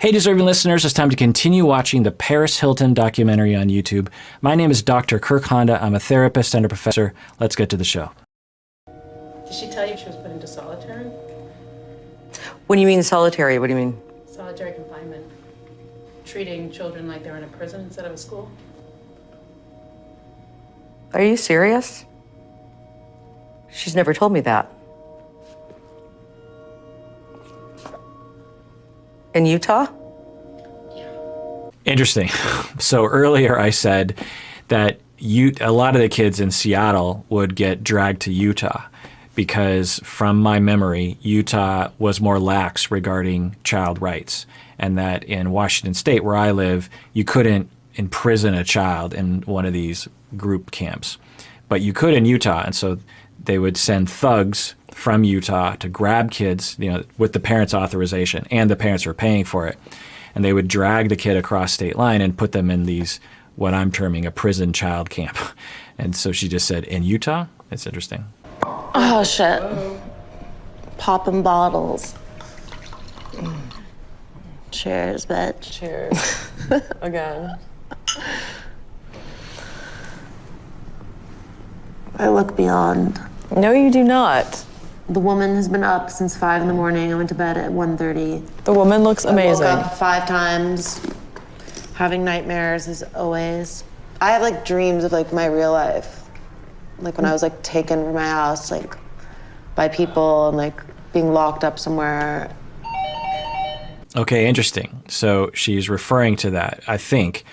Hey, deserving listeners, it's time to continue watching the Paris Hilton documentary on YouTube. My name is Dr. Kirk Honda. I'm a therapist and a professor. Let's get to the show. Did she tell you she was put into solitary? When you mean solitary, what do you mean? Solitary confinement. Treating children like they're in a prison instead of a school. Are you serious? She's never told me that. In Utah? Interesting. So earlier I said that a lot of the kids in Seattle would get dragged to Utah because, from my memory, Utah was more lax regarding child rights, and that in Washington State, where I live, you couldn't imprison a child in one of these group camps, but you could in Utah. And so they would send thugs from Utah to grab kids, with the parents' authorization, and the parents were paying for it. And they would drag the kid across state line and put them in these, what I'm terming a prison child camp. And so she just said, in Utah? It's interesting. Oh, shit. Popping bottles. Cheers, bitch. Cheers. Again. I look beyond. No, you do not. The woman has been up since 5 in the morning. I went to bed at 1:30. The woman looks amazing. I woke up 5 times, having nightmares as always. I have dreams of my real life. When I was taken from my house, by people and being locked up somewhere. Okay, interesting. So she's referring to that, I think,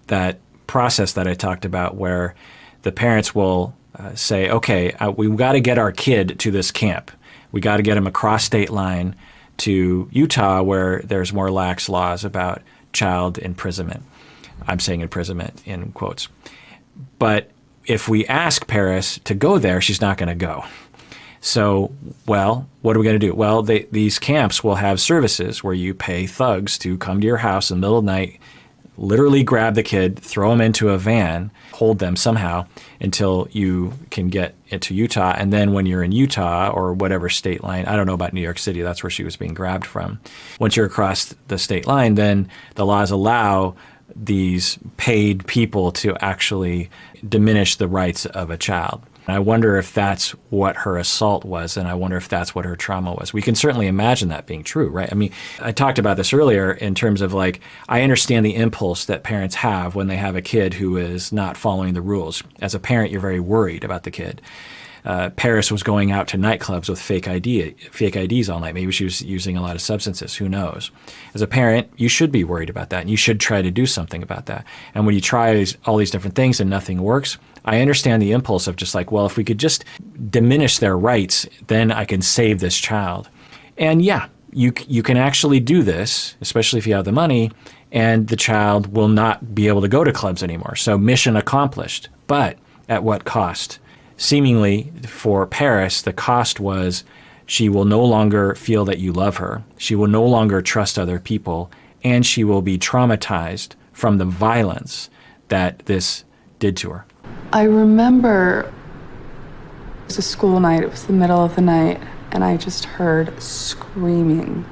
that process that I talked about where the parents will say, okay, we've got to get our kid to this camp. We got to get him across state line to Utah, where there's more lax laws about child imprisonment. I'm saying imprisonment in quotes. But if we ask Paris to go there, she's not going to go. So, well, what are we going to do? Well, these camps will have services where you pay thugs to come to your house in the middle of the night, literally grab the kid, throw him into a van, hold them somehow until you can get into Utah. And then when you're in Utah or whatever state line, I don't know about New York City, that's where she was being grabbed from. Once you're across the state line, then the laws allow these paid people to actually diminish the rights of a child. I wonder if that's what her assault was, and I wonder if that's what her trauma was. We can certainly imagine that being true, right? I mean, I talked about this earlier in terms of I understand the impulse that parents have when they have a kid who is not following the rules. As a parent, you're very worried about the kid. Paris was going out to nightclubs with fake IDs all night. Maybe she was using a lot of substances. Who knows? As a parent, you should be worried about that, and you should try to do something about that. And when you try all these different things and nothing works, I understand the impulse of just well, if we could just diminish their rights, then I can save this child. And yeah, you can actually do this, especially if you have the money, and the child will not be able to go to clubs anymore. So mission accomplished. But at what cost? Seemingly, for Paris, the cost was she will no longer feel that you love her. She will no longer trust other people, and she will be traumatized from the violence that this did to her. I remember it was a school night. It was the middle of the night, and I just heard screaming,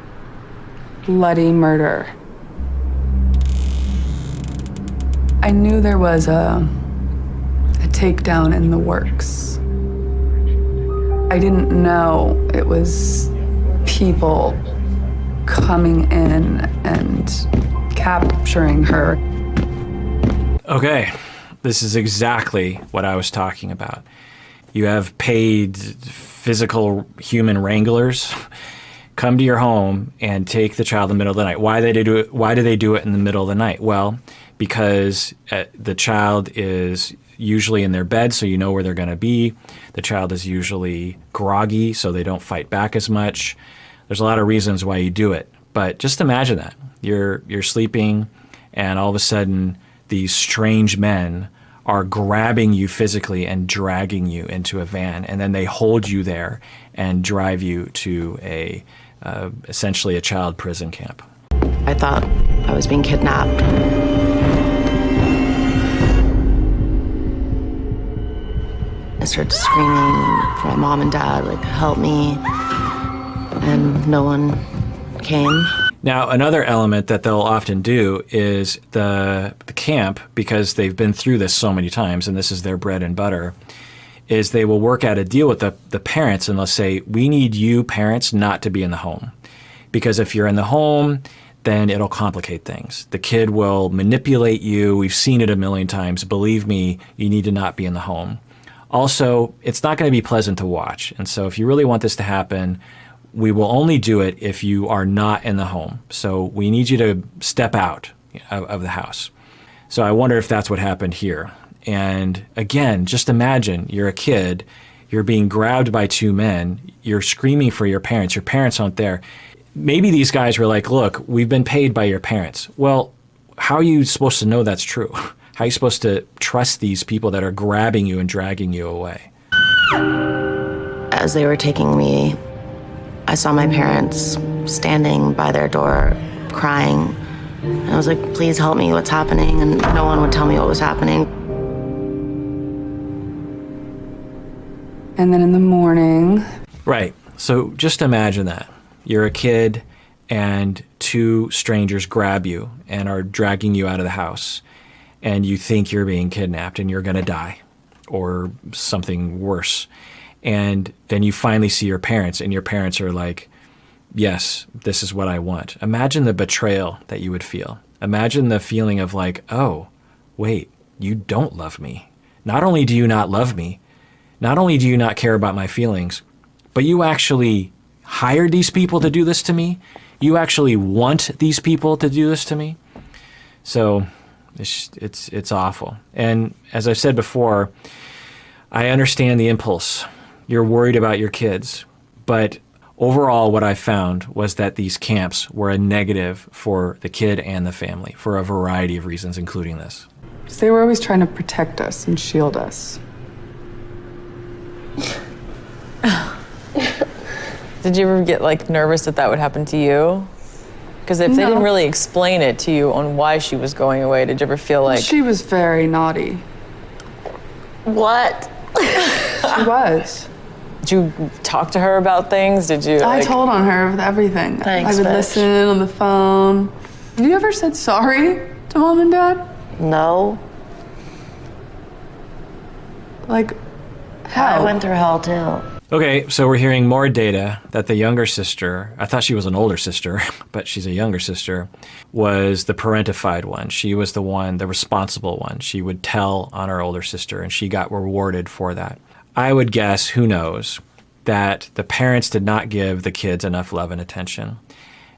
bloody murder. I knew there was a takedown in the works. I didn't know it was people coming in and capturing her. Okay, this is exactly what I was talking about. You have paid physical human wranglers come to your home and take the child in the middle of the night. Why do they do it in the middle of the night? Well, because the child is usually in their bed, so you know where they're going to be. The child is usually groggy, so they don't fight back as much. There's a lot of reasons why you do it, but just imagine that. You're sleeping, and all of a sudden, these strange men are grabbing you physically and dragging you into a van, and then they hold you there and drive you to essentially a child prison camp. I thought I was being kidnapped. I started screaming for my mom and dad, help me, and no one came. Now, another element that they'll often do is the camp, because they've been through this so many times and this is their bread and butter, is they will work out a deal with the parents, and they'll say, we need you parents not to be in the home. Because if you're in the home, then it'll complicate things. The kid will manipulate you. We've seen it a million times. Believe me, you need to not be in the home. Also, it's not going to be pleasant to watch. And so if you really want this to happen, we will only do it if you are not in the home. So we need you to step out of the house. So I wonder if that's what happened here. And again, just imagine you're a kid, you're being grabbed by two men, you're screaming for your parents aren't there. Maybe these guys were like, look, we've been paid by your parents. Well, how are you supposed to know that's true? How are you supposed to trust these people that are grabbing you and dragging you away? As they were taking me, I saw my parents standing by their door crying. And I was like, please help me, what's happening? And no one would tell me what was happening. And then in the morning, Right. So just imagine that. You're a kid and two strangers grab you and are dragging you out of the house, and you think you're being kidnapped and you're going to die or something worse. And then you finally see your parents, and your parents are like, yes, this is what I want. Imagine the betrayal that you would feel. Imagine the feeling of like, oh, wait, you don't love me. Not only do you not love me, not only do you not care about my feelings, but you actually hired these people to do this to me. You actually want these people to do this to me. So it's awful. And as I've said before, I understand the impulse. You're worried about your kids. But overall, what I found was that these camps were a negative for the kid and the family for a variety of reasons, including this. they were always trying to protect us and shield us. Did you ever get like nervous that that would happen to you? Because if they didn't really explain it to you on why she was going away, did you ever feel like... She was very naughty. What? She was. Did you talk to her about things? Did you? I told on her with everything. Thanks, I would bitch. listen on the phone. Have you ever said sorry to mom and dad? No. Like, I how? went through hell too. Okay, so we're hearing more data that the younger sister, I thought she was an older sister, but she's a younger sister, was the parentified one. She was the one, the responsible one. She would tell on her older sister, and she got rewarded for that. I would guess, who knows, that the parents did not give the kids enough love and attention.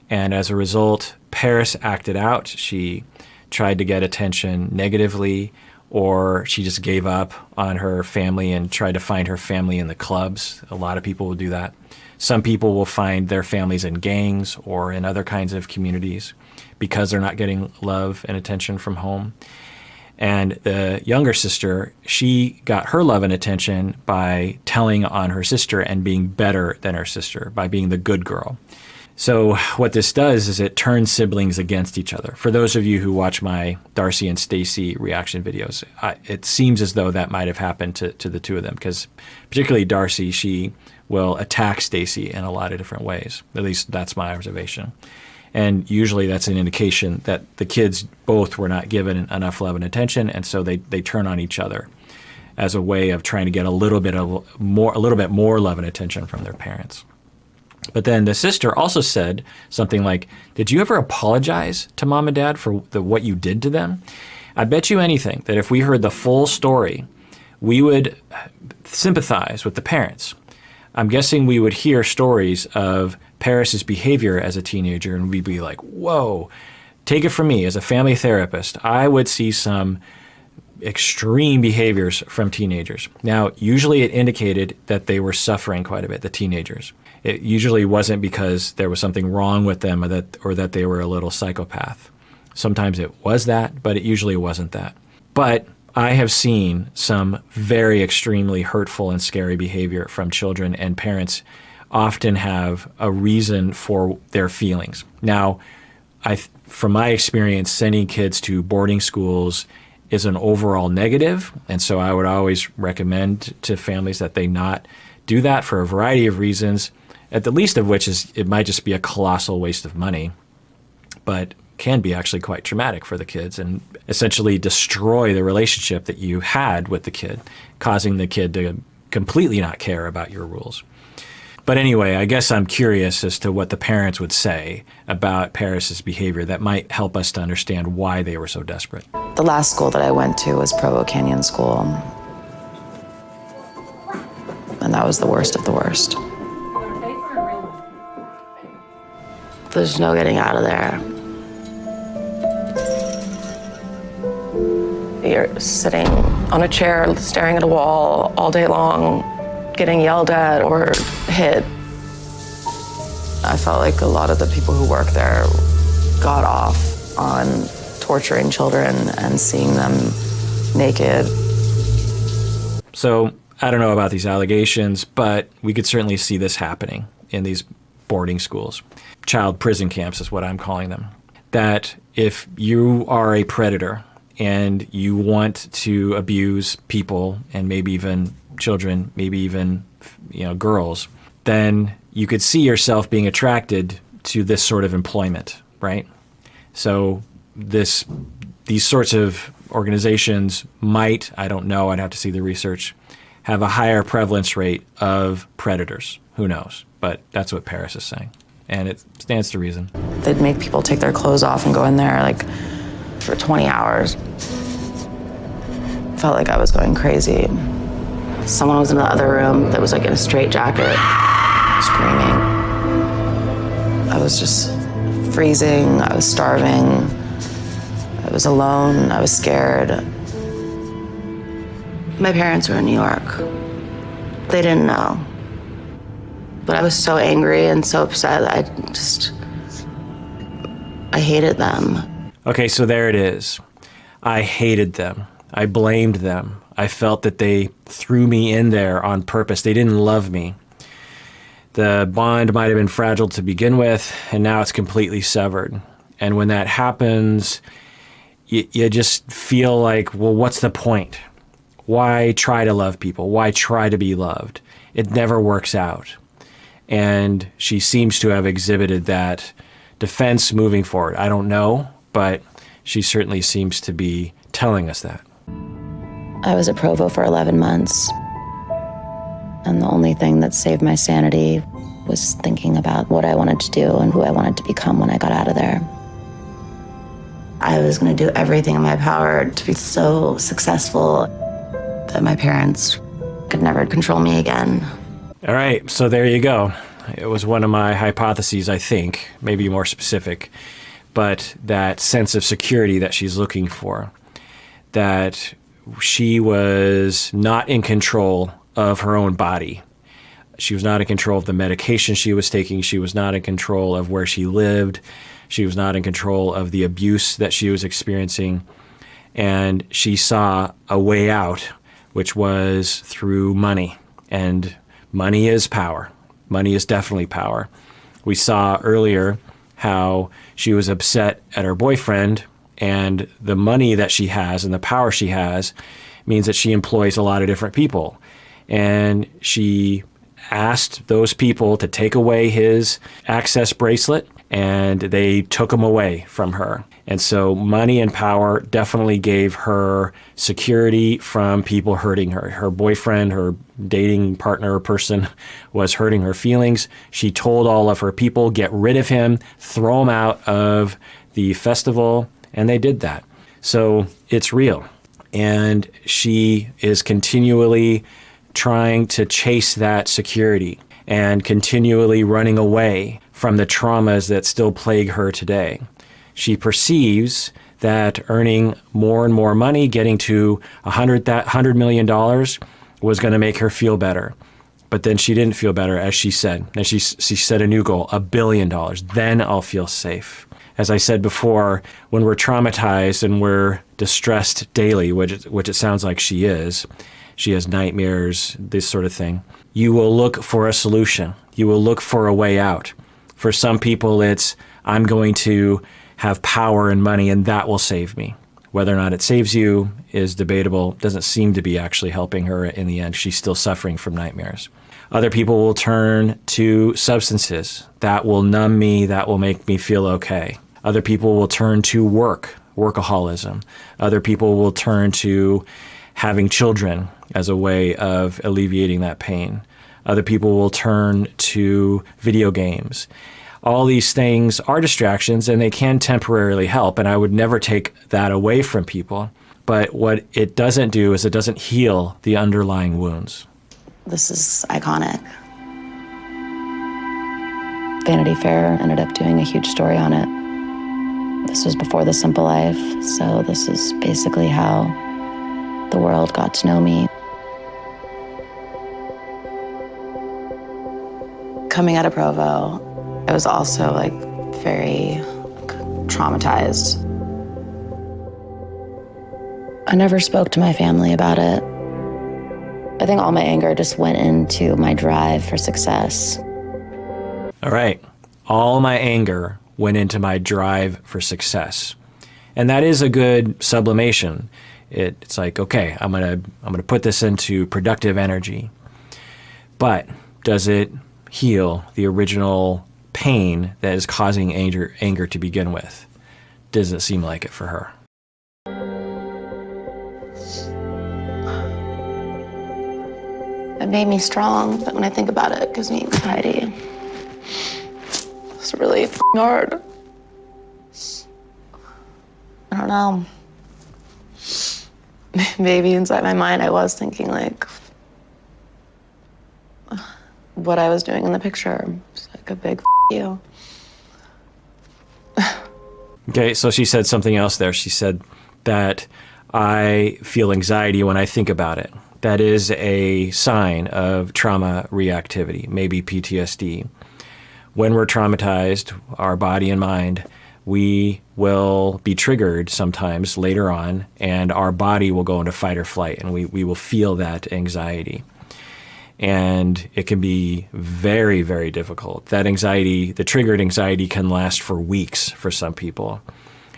And as a result, Paris acted out. She tried to get attention negatively, or she just gave up on her family and tried to find her family in the clubs. A lot of people will do that. Some people will find their families in gangs or in other kinds of communities because they're not getting love and attention from home. And the younger sister, she got her love and attention by telling on her sister and being better than her sister, by being the good girl. So what this does is it turns siblings against each other. For those of you who watch my Darcy and Stacy reaction videos, it seems as though that might have happened to the two of them, because particularly Darcy, she will attack Stacy in a lot of different ways. At least that's my observation. And usually that's an indication that the kids both were not given enough love and attention, and so they turn on each other as a way of trying to get a little bit more love and attention from their parents. But then the sister also said something like, did you ever apologize to mom and dad for what you did to them? I bet you anything that if we heard the full story, we would sympathize with the parents. I'm guessing we would hear stories of Paris's behavior as a teenager, and we'd be like, whoa, take it from me as a family therapist. I would see some extreme behaviors from teenagers. Now, usually it indicated that they were suffering quite a bit, the teenagers. It usually wasn't because there was something wrong with them or that they were a little psychopath. Sometimes it was that, but it usually wasn't that. But I have seen some very extremely hurtful and scary behavior from children, and parents often have a reason for their feelings. Now, from my experience, sending kids to boarding schools is an overall negative, and so I would always recommend to families that they not do that for a variety of reasons, at the least of which is it might just be a colossal waste of money. but can be actually quite traumatic for the kids and essentially destroy the relationship that you had with the kid, causing the kid to completely not care about your rules. But anyway, I guess I'm curious as to what the parents would say about Paris's behavior that might help us to understand why they were so desperate. The last school that I went to was Provo Canyon School. And that was the worst of the worst. There's no getting out of there. You're sitting on a chair, staring at a wall all day long, getting yelled at or hit. I felt like a lot of the people who work there got off on torturing children and seeing them naked. So I don't know about these allegations, but we could certainly see this happening in these boarding schools. Child prison camps is what I'm calling them. That if you are a predator and you want to abuse people and maybe even children, maybe even girls, then you could see yourself being attracted to this sort of employment, right? So these sorts of organizations might, I don't know, I'd have to see the research, have a higher prevalence rate of predators. Who knows? But that's what Paris is saying. And it stands to reason. They'd make people take their clothes off and go in there like for 20 hours. Felt like I was going crazy. Someone was in the other room that was like in a straitjacket, screaming. I was just freezing, I was starving, I was alone, I was scared. My parents were in New York. They didn't know. But I was so angry and so upset that I hated them. Okay, so there it is. I hated them. I blamed them. I felt that they threw me in there on purpose. They didn't love me. The bond might have been fragile to begin with, and now it's completely severed. And when that happens, you just feel like, well, what's the point? Why try to love people? Why try to be loved? It never works out. And she seems to have exhibited that defense moving forward. I don't know, but she certainly seems to be telling us that. I was at Provo for 11 months. And the only thing that saved my sanity was thinking about what I wanted to do and who I wanted to become when I got out of there. I was going to do everything in my power to be so successful that my parents could never control me again. All right, so there you go. It was one of my hypotheses, I think, maybe more specific, but that sense of security that she's looking for, that she was not in control of her own body. She was not in control of the medication she was taking. She was not in control of where she lived. She was not in control of the abuse that she was experiencing. And she saw a way out, which was through money. And money is power. Money is definitely power. We saw earlier how she was upset at her boyfriend, and the money that she has and the power she has means that she employs a lot of different people. And she asked those people to take away his access bracelet, and they took him away from her. And so money and power definitely gave her security from people hurting her. Her boyfriend, her dating partner or person was hurting her feelings. She told all of her people, get rid of him, throw him out of the festival, and they did that. So it's real. And she is continually trying to chase that security and continually running away from the traumas that still plague her today. She perceives that earning more and more money, getting to $100 million, was going to make her feel better. But then she didn't feel better, as she said. And she set a new goal, $1 billion. Then I'll feel safe. As I said before, when we're traumatized and we're distressed daily, which it sounds like she is, she has nightmares, this sort of thing, you will look for a solution. You will look for a way out. For some people, it's, I'm going to have power and money, and that will save me. Whether or not it saves you is debatable. Doesn't seem to be actually helping her in the end. She's still suffering from nightmares. Other people will turn to substances. That will numb me. That will make me feel okay. Other people will turn to workaholism. Other people will turn to having children as a way of alleviating that pain. Other people will turn to video games. All these things are distractions and they can temporarily help, and I would never take that away from people. But what it doesn't do is it doesn't heal the underlying wounds. This is iconic. Vanity Fair ended up doing a huge story on it. This was before The Simple Life, so this is basically how the world got to know me. Coming out of Provo, I was also very traumatized. I never spoke to my family about it. I think all my anger just went into my drive for success. All right. All my anger went into my drive for success. And that is a good sublimation. It's like, okay, I'm gonna put this into productive energy. But does it heal the original pain that is causing anger to begin with? Doesn't seem like it for her. It made me strong, but when I think about it, it gives me anxiety. It's really hard. I don't know. Maybe inside my mind, I was thinking what I was doing in the picture. It's like a big you. Okay, so she said something else there. She said that I feel anxiety when I think about it. That is a sign of trauma reactivity, maybe PTSD. When we're traumatized, our body and mind, we will be triggered sometimes later on, and our body will go into fight or flight, and we will feel that anxiety. And it can be very, very difficult. That anxiety, the triggered anxiety, can last for weeks for some people.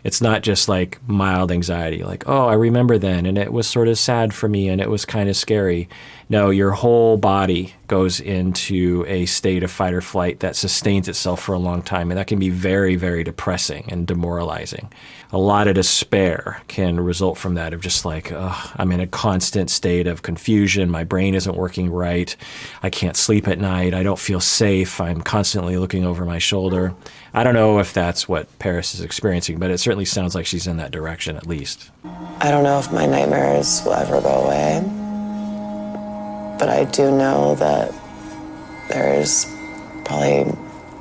It's not just like mild anxiety, like, oh, I remember then, and it was sort of sad for me, and it was kind of scary. No, your whole body goes into a state of fight or flight that sustains itself for a long time, and that can be very, very depressing and demoralizing. A lot of despair can result from that, of just like, oh, I'm in a constant state of confusion, my brain isn't working right, I can't sleep at night, I don't feel safe, I'm constantly looking over my shoulder. I don't know if that's what Paris is experiencing, but it certainly sounds like she's in that direction at least. I don't know if my nightmares will ever go away, but I do know that there's probably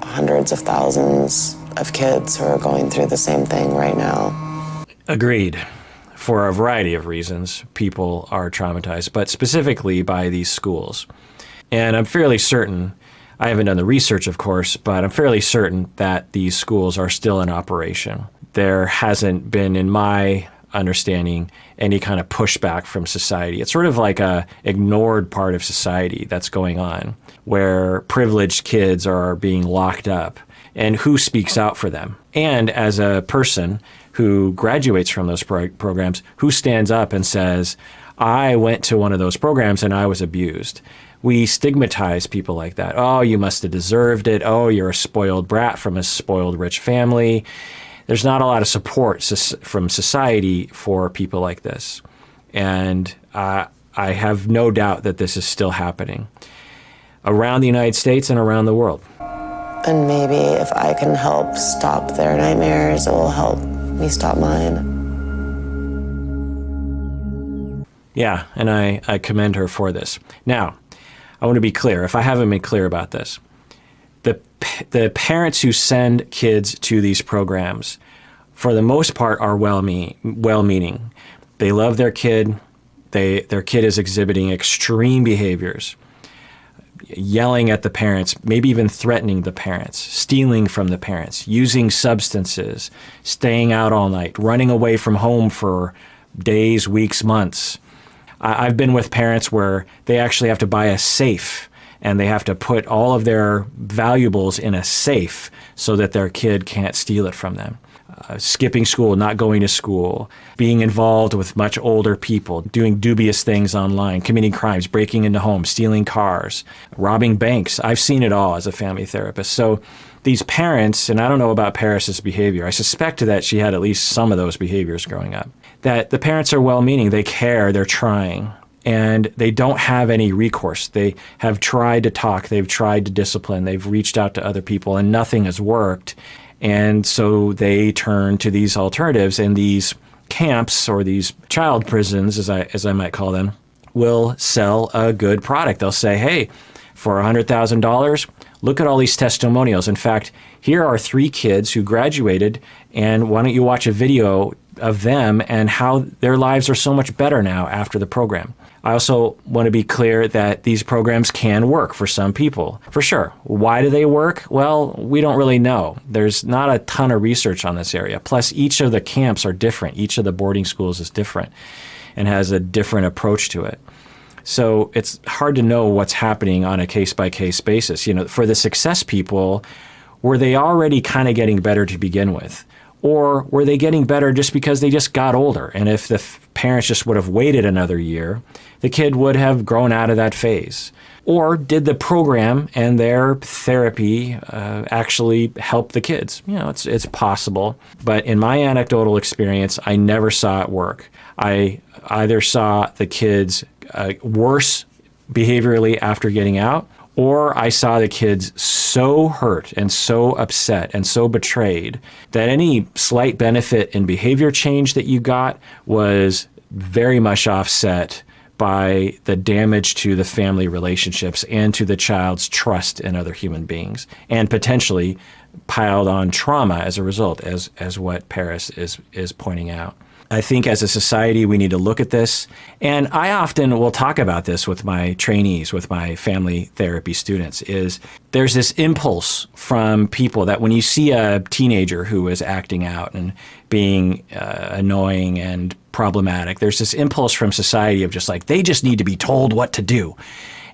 hundreds of thousands of kids who are going through the same thing right now. Agreed. For a variety of reasons, people are traumatized, but specifically by these schools. And I'm fairly certain, I haven't done the research, of course, but I'm fairly certain that these schools are still in operation. There hasn't been, in my understanding, any kind of pushback from society. It's sort of like a ignored part of society that's going on, where privileged kids are being locked up, and who speaks out for them? And as a person who graduates from those programs, who stands up and says, I went to one of those programs and I was abused? We stigmatize people like that. Oh, you must have deserved it. Oh, you're a spoiled brat from a spoiled rich family. There's not a lot of support from society for people like this. And I have no doubt that this is still happening around the United States and around the world. And maybe if I can help stop their nightmares, it will help me stop mine. Yeah, and I commend her for this. Now, I want to be clear, if I haven't been clear about this. The parents who send kids to these programs, for the most part, are well-meaning. They love their kid. Their kid is exhibiting extreme behaviors, yelling at the parents, maybe even threatening the parents, stealing from the parents, using substances, staying out all night, running away from home for days, weeks, months. I've been with parents where they actually have to buy a safe, and they have to put all of their valuables in a safe so that their kid can't steal it from them. Skipping school, not going to school, being involved with much older people, doing dubious things online, committing crimes, breaking into homes, stealing cars, robbing banks. I've seen it all as a family therapist. So these parents, and I don't know about Paris's behavior, I suspect that she had at least some of those behaviors growing up, that the parents are well-meaning, they care, they're trying, and they don't have any recourse. They have tried to talk, they've tried to discipline, they've reached out to other people, and nothing has worked. And so they turn to these alternatives, and these camps, or these child prisons, as I might call them, will sell a good product. They'll say, hey, for $100,000, look at all these testimonials. In fact, here are 3 kids who graduated, and why don't you watch a video of them and how their lives are so much better now after the program. I also want to be clear that these programs can work for some people, for sure. Why do they work? Well, we don't really know. There's not a ton of research on this area. Plus, each of the camps are different. Each of the boarding schools is different and has a different approach to it. So it's hard to know what's happening on a case-by-case basis. You know, for the success people, were they already kind of getting better to begin with? Or were they getting better just because they just got older? And if the parents just would have waited another year, the kid would have grown out of that phase. Or did the program and their therapy actually help the kids? You know, it's possible. But in my anecdotal experience, I never saw it work. I either saw the kids worse behaviorally after getting out, or I saw the kids so hurt and so upset and so betrayed that any slight benefit in behavior change that you got was very much offset by the damage to the family relationships and to the child's trust in other human beings, and potentially piled on trauma as a result, as what Paris is pointing out. I think as a society, we need to look at this. And I often will talk about this with my trainees, with my family therapy students, is there's this impulse from people that when you see a teenager who is acting out and being annoying and problematic, there's this impulse from society of just like, they just need to be told what to do.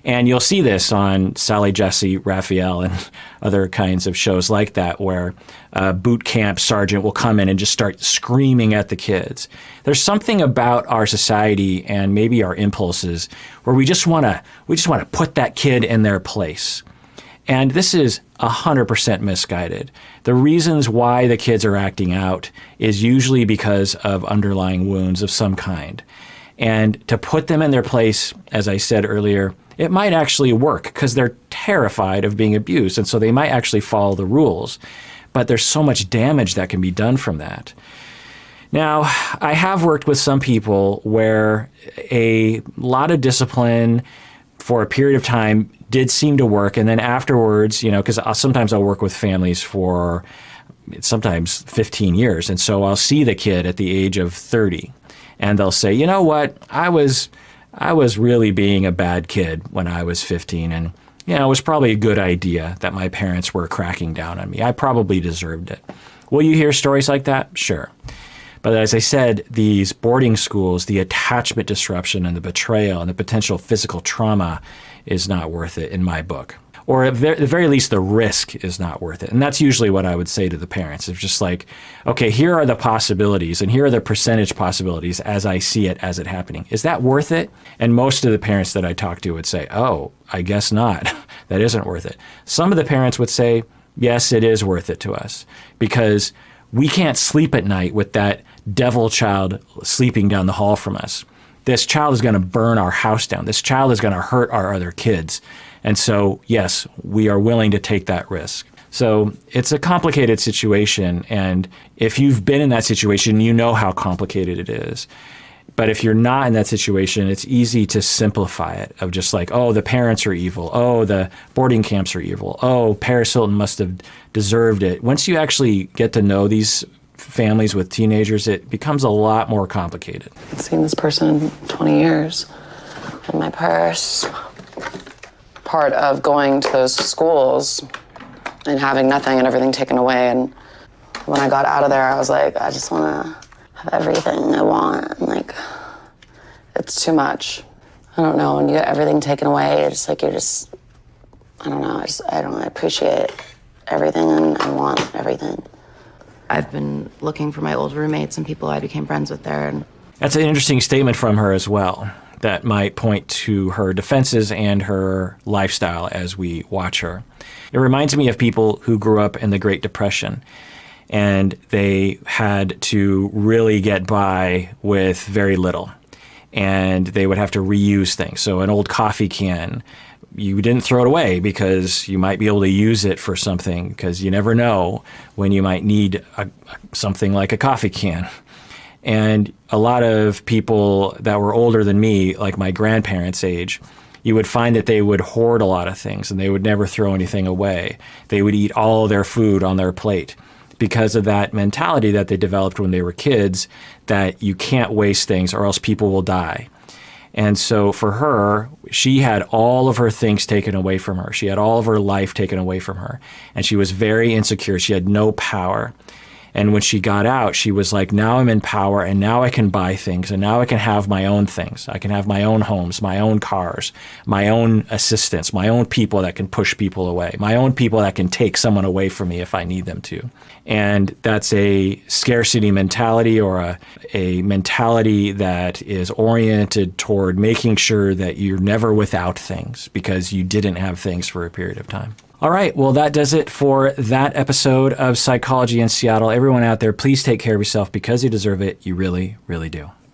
And you'll see this on Sally Jesse, Raphael, and other kinds of shows like that, where a boot camp sergeant will come in and just start screaming at the kids. There's something about our society and maybe our impulses where we just want to put that kid in their place. And this is 100% misguided. The reasons why the kids are acting out is usually because of underlying wounds of some kind. And to put them in their place, as I said earlier, it might actually work because they're terrified of being abused, and so they might actually follow the rules. But there's so much damage that can be done from that. Now, I have worked with some people where a lot of discipline for a period of time did seem to work, and then afterwards, you know, because sometimes I'll work with families for sometimes 15 years, and so I'll see the kid at the age of 30, and they'll say, you know what, I was really being a bad kid when I was 15, and you know, it was probably a good idea that my parents were cracking down on me. I probably deserved it. Will you hear stories like that? Sure. But as I said, these boarding schools, the attachment disruption and the betrayal and the potential physical trauma is not worth it in my book. Or at the very least, the risk is not worth it. And that's usually what I would say to the parents. It's just like, okay, here are the possibilities, and here are the percentage possibilities as I see it, as it happening. Is that worth it? And most of the parents that I talk to would say, oh, I guess not. That isn't worth it. Some of the parents would say, yes, it is worth it to us, because we can't sleep at night with that devil child sleeping down the hall from us. This child is going to burn our house down. This child is going to hurt our other kids. And so, yes, we are willing to take that risk. So it's a complicated situation. And if you've been in that situation, you know how complicated it is. But if you're not in that situation, it's easy to simplify it of just like, oh, the parents are evil. Oh, the boarding camps are evil. Oh, Paris Hilton must have deserved it. Once you actually get to know these families with teenagers, it becomes a lot more complicated. I've seen this person in 20 years in my purse. Part of going to those schools and having nothing and everything taken away. And when I got out of there, I was like, I just want to have everything I want. And like, it's too much. I don't know. When you get everything taken away, it's like I don't know. I appreciate everything and I want everything. I've been looking for my old roommates and people I became friends with there. And that's an interesting statement from her as well, that might point to her defenses and her lifestyle as we watch her. It reminds me of people who grew up in the Great Depression, and they had to really get by with very little. And they would have to reuse things. So an old coffee can, you didn't throw it away because you might be able to use it for something, because you never know when you might need something like a coffee can. And a lot of people that were older than me, like my grandparents' age, you would find that they would hoard a lot of things and they would never throw anything away. They would eat all their food on their plate because of that mentality that they developed when they were kids, that you can't waste things or else people will die. And so for her, she had all of her things taken away from her. She had all of her life taken away from her. And she was very insecure. She had no power. And when she got out, she was like, now I'm in power and now I can buy things and now I can have my own things. I can have my own homes, my own cars, my own assistants, my own people that can push people away, my own people that can take someone away from me if I need them to. And that's a scarcity mentality, or a mentality that is oriented toward making sure that you're never without things because you didn't have things for a period of time. All right, well, that does it for that episode of Psychology in Seattle. Everyone out there, please take care of yourself because you deserve it. You really, really do.